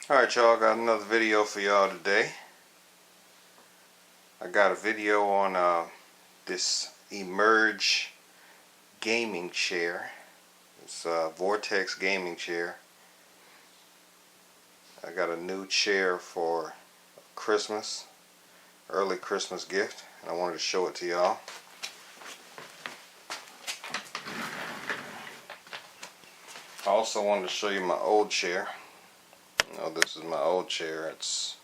Alright y'all, got another video for y'all today. I got a video on this Emerge Gaming Chair. It's a Vortex Gaming Chair. I got a new chair for Christmas, early Christmas gift, and I wanted to show it to y'all. I also wanted to show you my old chair. This is my old chair. It's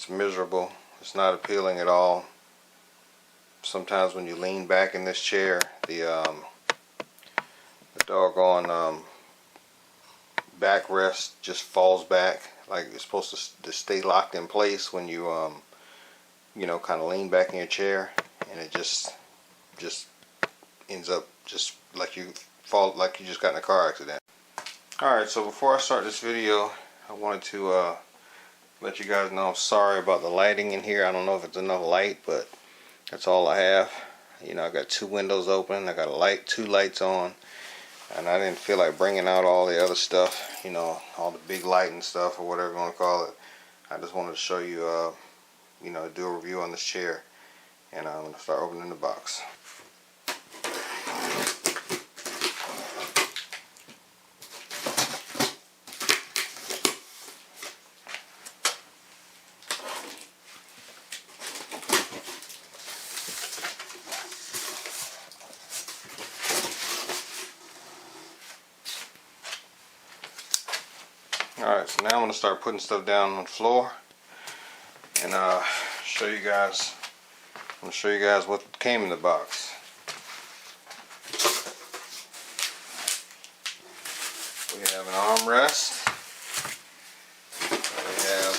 miserable. It's not appealing at all. Sometimes when you lean back in this chair, the doggone backrest just falls back, like it's supposed to stay locked in place when you kind of lean back in your chair, and it just ends up just like you fall, like you just got in a car accident. Alright, so before I start this video, I wanted to let you guys know I'm sorry about the lighting in here. I don't know if it's enough light, but that's all I have. I got two windows open, I got two lights on, and I didn't feel like bringing out all the other stuff, all the big lighting stuff or whatever you want to call it. I just wanted to show you, do a review on this chair, and I'm going to start opening the box. Alright, so now I'm going to start putting stuff down on the floor and show you guys. I'm going to show you guys what came in the box. We have an armrest. We have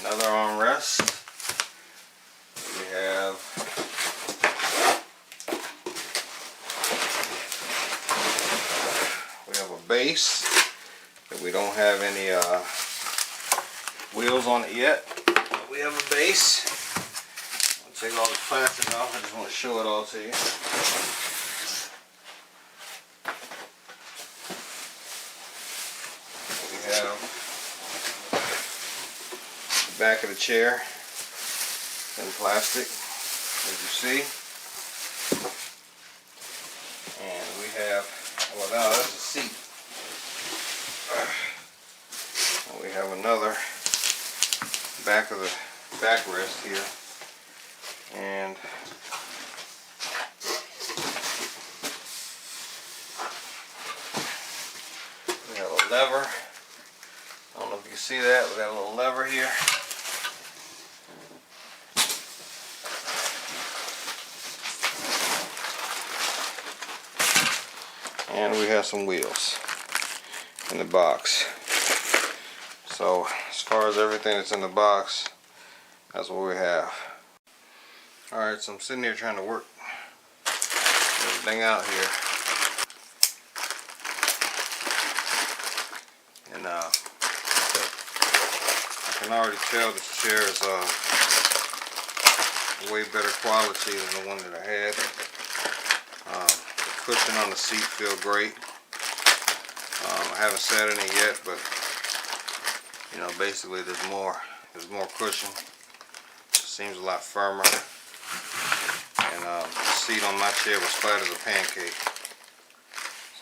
another armrest. We have a base. We don't have any wheels on it yet. We have a base. I'll take all the plastic off. I just want to show it all to you. We have the back of the chair in plastic, as you see. And we have, well, now that's a seat. We have another back of the backrest here, and we have a lever. I don't know if you can see that. We got a little lever here. And we have some wheels in the box. So as far as everything that's in the box, that's what we have. Alright, so I'm sitting here trying to work everything out here. And I can already tell this chair is way better quality than the one that I had. The cushion on the seat feels great. I haven't sat in it yet, but basically there's more cushion. It seems a lot firmer. And the seat on my chair was flat as a pancake.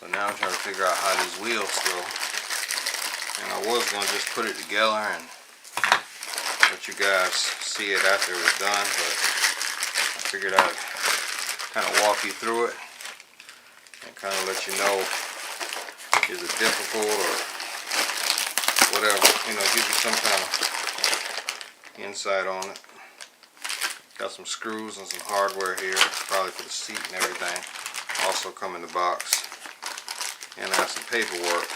So now I'm trying to figure out how these wheels go. And I was going to just put it together and let you guys see it after it was done, but I figured I'd kind of walk you through it and kind of let you know, is it difficult or whatever, give you some kind of insight on it. Got some screws and some hardware here, probably for the seat and everything. Also come in the box. And I have some paperwork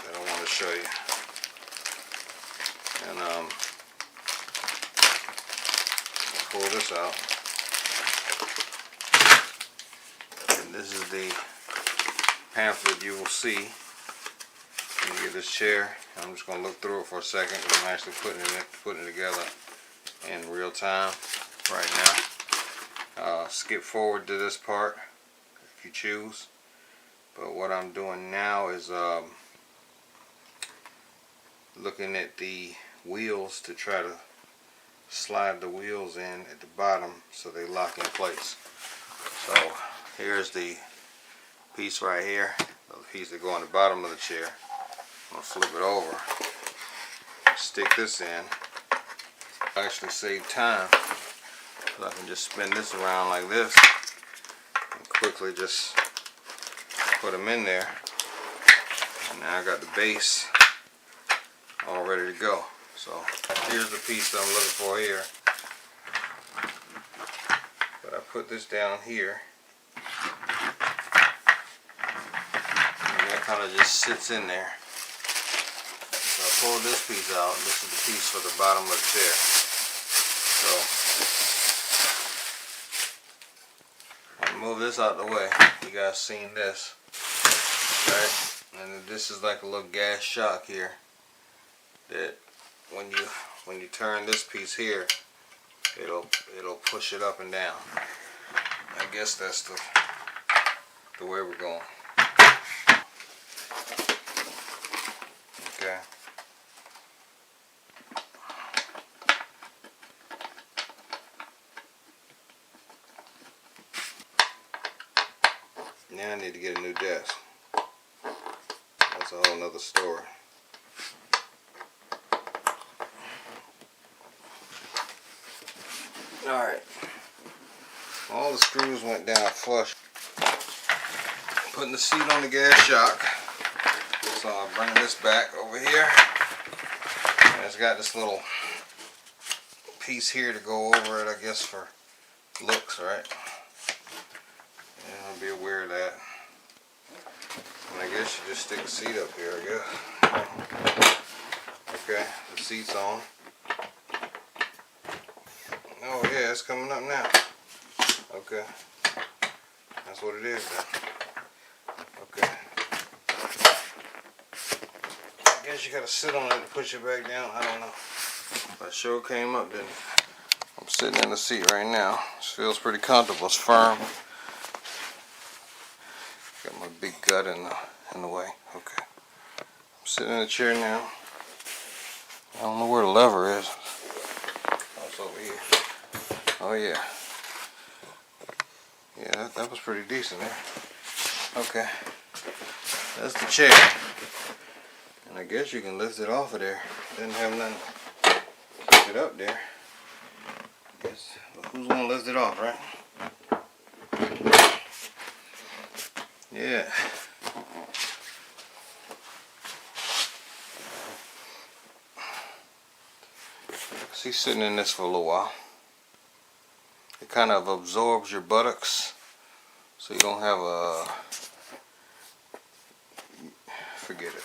that I want to show you. And pull this out. And this is the pamphlet you will see. Let me get this chair. I'm just going to look through it for a second. I'm actually putting it together in real time right now. Skip forward to this part if you choose. But what I'm doing now is looking at the wheels to try to slide the wheels in at the bottom so they lock in place. So here's the piece right here, the piece that go on the bottom of the chair. I'm going to flip it over, stick this in. Actually save time, so I can just spin this around like this and quickly just put them in there. And now I got the base all ready to go. So here's the piece that I'm looking for here. But I put this down here, and that kind of just sits in there. So I pull this piece out. This is the piece for the bottom of the chair. So I move this out the way. You guys seen this, right? And this is like a little gas shock here that when you turn this piece here, it'll push it up and down. I guess that's the way we're going. Okay. Now I need to get a new desk. That's a whole nother story. Alright. All the screws went down flush. Putting the seat on the gas shock. So I'll bring this back over here. And it's got this little piece here to go over it, I guess, for looks, right? Yeah, I'll be aware of that. And I guess you just stick the seat up here, I guess. Okay, the seat's on. Oh yeah, it's coming up now. Okay. That's what it is then. Okay. I guess you gotta sit on it to push it back down. I don't know. But it sure came up, didn't it? I'm sitting in the seat right now. This feels pretty comfortable. It's firm. Got my big gut in the way. Okay. I'm sitting in the chair now. I don't know where the lever is. Oh, it's over here. Oh yeah. Yeah, that was pretty decent there. Okay. That's the chair. And I guess you can lift it off of there. Didn't have nothing to keep it up there. I guess, well, who's gonna lift it off, right? Yeah. He's sitting in this for a little while. It kind of absorbs your buttocks, so you don't have a, forget it.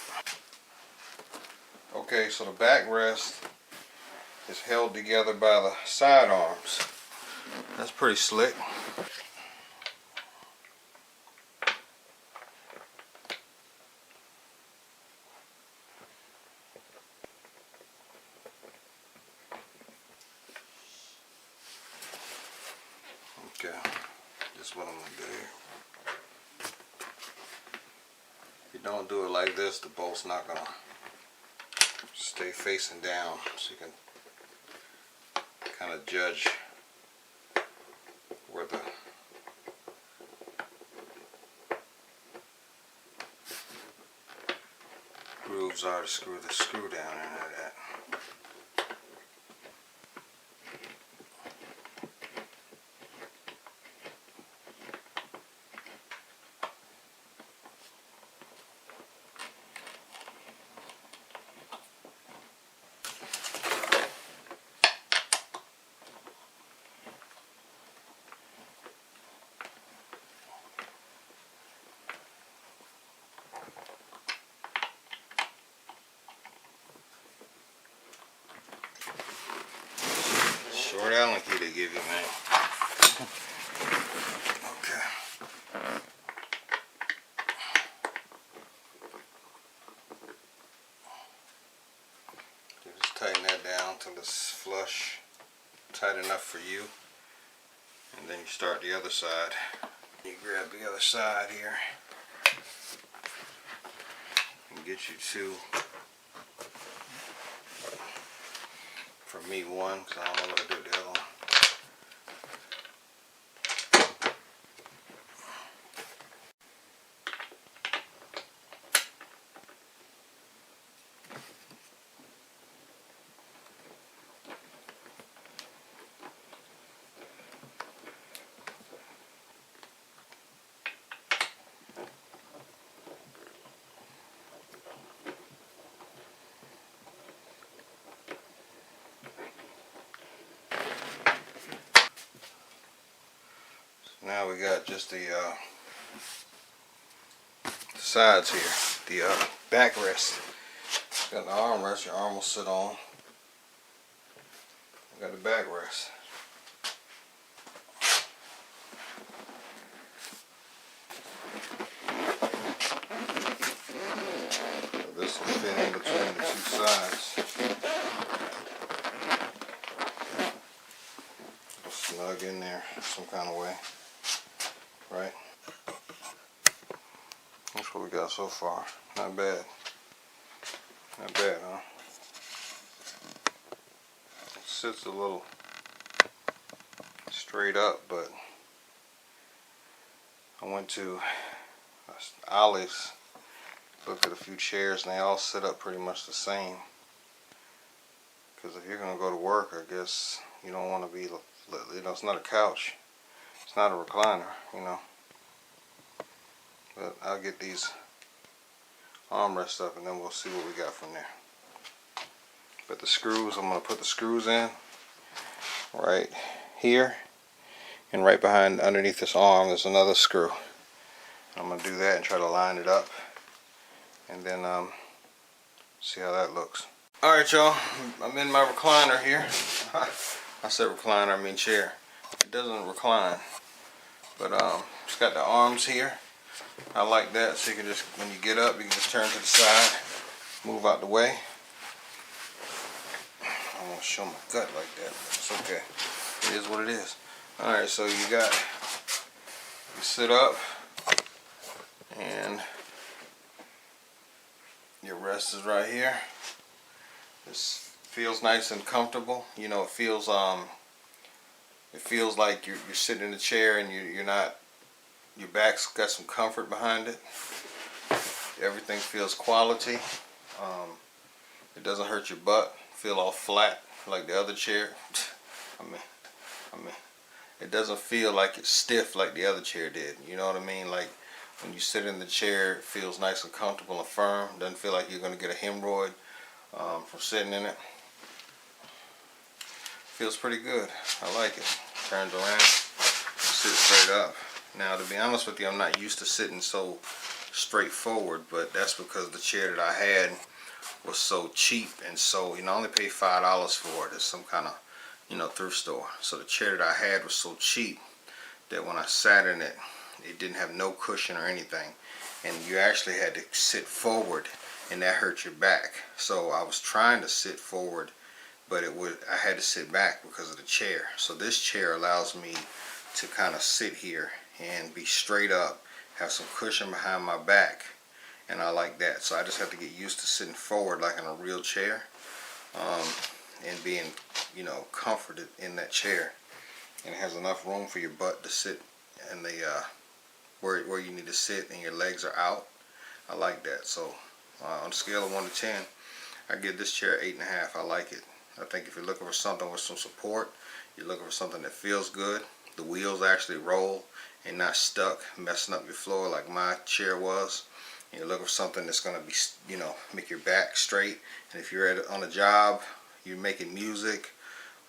Okay, so the backrest is held together by the side arms. That's pretty slick. Okay, this is what I'm going to do here. If you don't do it like this, the bolt's not going to stay facing down, so you can kind of judge where the grooves are to screw the screw down into that. Short Allen key they give you, man. Okay. You just tighten that down till it's flush, tight enough for you, and then you start the other side. You grab the other side here and get you to for me one, because I don't know what I did with the other one. Now we got just the sides here, the backrest. Got the armrest, your arm will sit on. We got the backrest. So this will fit in between the two sides. It'll snug in there some kind of way. Right? That's what we got so far. Not bad. Not bad, huh? It sits a little straight up, but I went to Ollie's, looked at a few chairs, and they all sit up pretty much the same. Because if you're going to go to work, I guess you don't want to be, you know, it's not a couch. It's not a recliner, you know. But I'll get these armrests up and then we'll see what we got from there. But the screws, I'm going to put the screws in right here, and right behind, underneath this arm, there's another screw. I'm going to do that and try to line it up, and then see how that looks. Alright y'all, I'm in my recliner here. I said recliner, I mean chair. It doesn't recline, but it's got the arms here. I like that, so you can just, when you get up, you can just turn to the side, move out the way. I don't want to show my gut like that, but it's okay. It is what it is. Alright, so you sit up, and your rest is right here. This feels nice and comfortable. You know, it feels like you're sitting in a chair and you're not. Your back's got some comfort behind it. Everything feels quality. It doesn't hurt your butt. Feel all flat like the other chair. I mean, it doesn't feel like it's stiff like the other chair did. You know what I mean? Like when you sit in the chair, it feels nice and comfortable and firm. Doesn't feel like you're going to get a hemorrhoid from sitting in it. Feels pretty good. I like it. Turns around, sit straight up. Now, to be honest with you, I'm not used to sitting so straightforward, but that's because the chair that I had was so cheap, and so, you know, I only paid $5 for it at some kind of, you know, thrift store. So the chair that I had was so cheap that when I sat in it, it didn't have no cushion or anything, and you actually had to sit forward, and that hurt your back. So I was trying to sit forward, but I had to sit back because of the chair. So this chair allows me to kind of sit here and be straight up, have some cushion behind my back, and I like that. So I just have to get used to sitting forward like in a real chair, and being, you know, comforted in that chair. And it has enough room for your butt to sit in the where you need to sit, and your legs are out. I like that. So on a scale of 1 to 10, I give this chair 8.5. I like it. I think if you're looking for something with some support, you're looking for something that feels good, the wheels actually roll and not stuck, messing up your floor like my chair was. And you're looking for something that's going to be, you know, make your back straight. And if you're on a job, you're making music,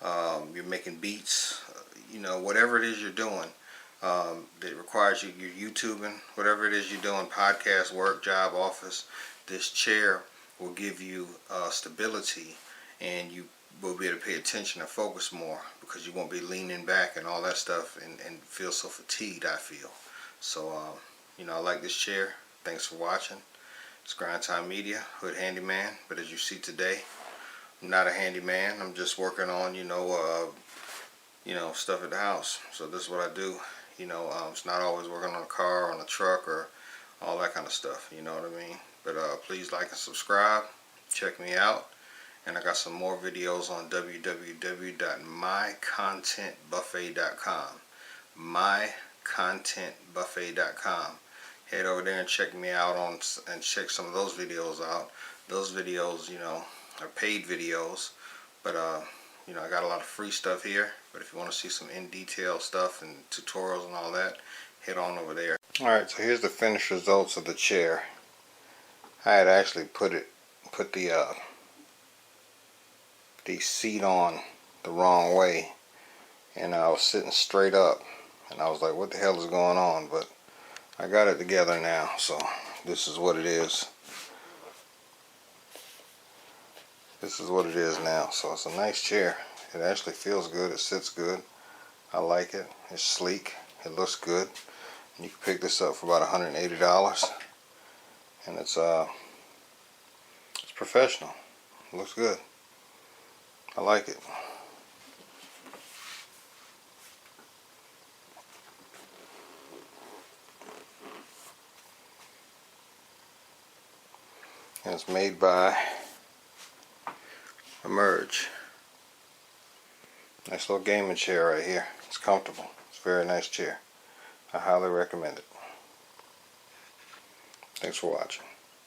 you're making beats, you know, whatever it is you're doing that requires you're YouTubing, whatever it is you're doing, podcast, work, job, office, this chair will give you stability, and you will be able to pay attention and focus more, because you won't be leaning back and all that stuff and feel so fatigued, I feel. So, you know, I like this chair. Thanks for watching. It's Grind Time Media, Hood Handyman. But as you see today, I'm not a handyman. I'm just working on, you know, stuff at the house. So this is what I do. You know, it's not always working on a car, on a truck, or all that kind of stuff. You know what I mean? But please like and subscribe. Check me out. And I got some more videos on www.mycontentbuffet.com. mycontentbuffet.com. Head over there and check me out and check some of those videos out. Those videos, you know, are paid videos, but you know, I got a lot of free stuff here. But if you want to see some in detail stuff and tutorials and all that, head on over there. Alright, so here's the finished results of the chair. I had actually put the seat on the wrong way, and I was sitting straight up, and I was like, what the hell is going on? But I got it together now, so this is what it is. This is what it is now. So it's a nice chair. It actually feels good. It sits good. I like it. It's sleek. It looks good. And you can pick this up for about $180, and it's professional. It looks good. I like it. And it's made by Emerge. Nice little gaming chair right here. It's comfortable. It's a very nice chair. I highly recommend it. Thanks for watching.